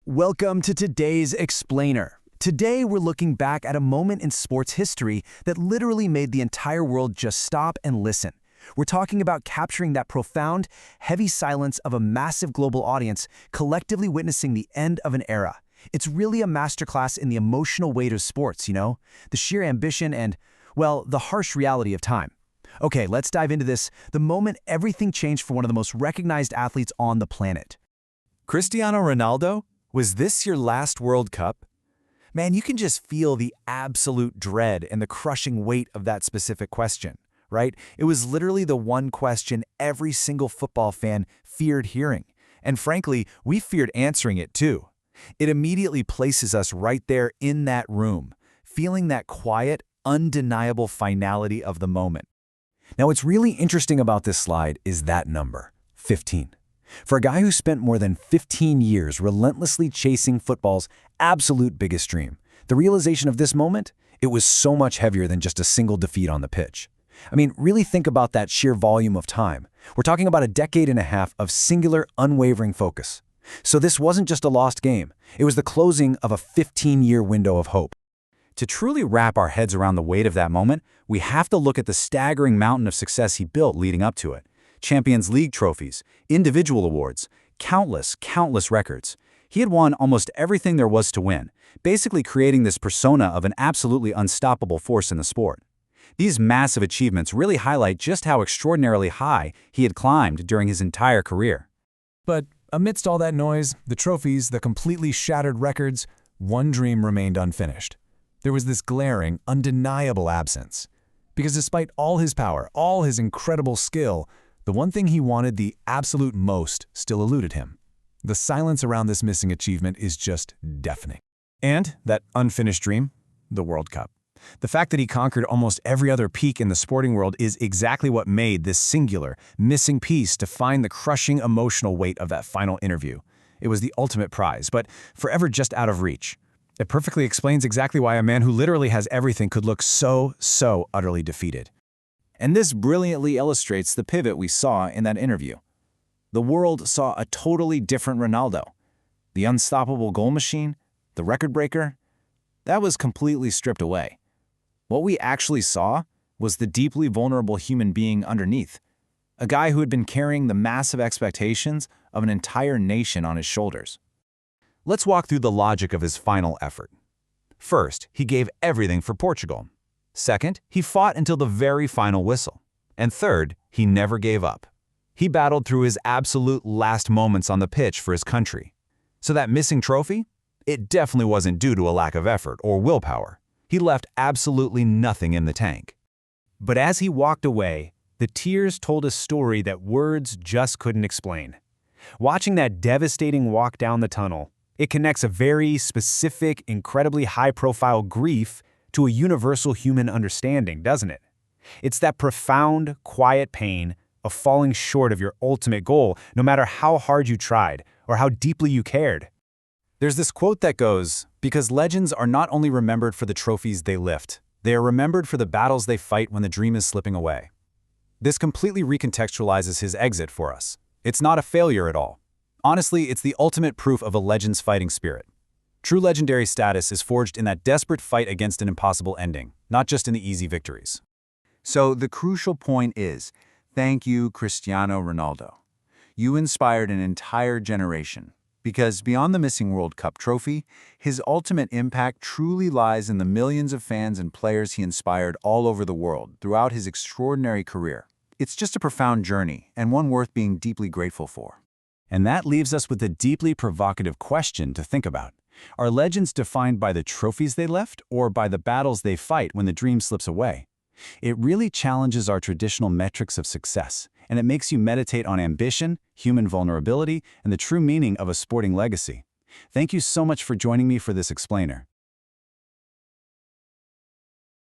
Welcome to today's Explainer. Today we're looking back at a moment in sports history that literally made the entire world just stop and listen. We're talking about capturing that profound, heavy silence of a massive global audience collectively witnessing the end of an era. It's really a masterclass in the emotional weight of sports, the sheer ambition and, well, the harsh reality of time. Okay, let's dive into this, the moment everything changed for one of the most recognized athletes on the planet. Cristiano Ronaldo? Was this your last World Cup? Man, you can just feel the absolute dread and the crushing weight of that specific question, right? It was literally the one question every single football fan feared hearing. And frankly, we feared answering it too. It immediately places us right there in that room, feeling that quiet, undeniable finality of the moment. Now, what's really interesting about this slide is that number, 15. For a guy who spent more than 15 years relentlessly chasing football's absolute biggest dream, the realization of this moment, it was so much heavier than just a single defeat on the pitch. I mean, really think about that sheer volume of time. We're talking about a decade and a half of singular, unwavering focus. So this wasn't just a lost game. It was the closing of a 15-year window of hope. To truly wrap our heads around the weight of that moment, we have to look at the staggering mountain of success he built leading up to it. Champions League trophies, individual awards, countless records. He had won almost everything there was to win, basically creating this persona of an absolutely unstoppable force in the sport. These massive achievements really highlight just how extraordinarily high he had climbed during his entire career. But amidst all that noise, the trophies, the completely shattered records, one dream remained unfinished. There was this glaring, undeniable absence. Because despite all his power, all his incredible skill, the one thing he wanted the absolute most still eluded him. The silence around this missing achievement is just deafening. And that unfinished dream, the World Cup. The fact that he conquered almost every other peak in the sporting world is exactly what made this singular, missing piece define the crushing emotional weight of that final interview. It was the ultimate prize, but forever just out of reach. It perfectly explains exactly why a man who literally has everything could look so utterly defeated. And this brilliantly illustrates the pivot we saw in that interview. The world saw a totally different Ronaldo. The unstoppable goal machine, the record breaker, that was completely stripped away. What we actually saw was the deeply vulnerable human being underneath, a guy who had been carrying the massive expectations of an entire nation on his shoulders. Let's walk through the logic of his final effort. First, he gave everything for Portugal. Second, he fought until the very final whistle. And third, he never gave up. He battled through his absolute last moments on the pitch for his country. So that missing trophy? It definitely wasn't due to a lack of effort or willpower. He left absolutely nothing in the tank. But as he walked away, the tears told a story that words just couldn't explain. Watching that devastating walk down the tunnel, it connects a very specific, incredibly high-profile grief to a universal human understanding, doesn't it? It's that profound, quiet pain of falling short of your ultimate goal, no matter how hard you tried or how deeply you cared. There's this quote that goes, "Because legends are not only remembered for the trophies they lift, they are remembered for the battles they fight when the dream is slipping away." This completely recontextualizes his exit for us. It's not a failure at all. Honestly, it's the ultimate proof of a legend's fighting spirit. True legendary status is forged in that desperate fight against an impossible ending, not just in the easy victories. So the crucial point is, thank you, Cristiano Ronaldo. You inspired an entire generation, because beyond the missing World Cup trophy, his ultimate impact truly lies in the millions of fans and players he inspired all over the world throughout his extraordinary career. It's just a profound journey, and one worth being deeply grateful for. And that leaves us with a deeply provocative question to think about. Are legends defined by the trophies they left or by the battles they fight when the dream slips away? It really challenges our traditional metrics of success, and it makes you meditate on ambition, human vulnerability, and the true meaning of a sporting legacy. Thank you so much for joining me for this explainer.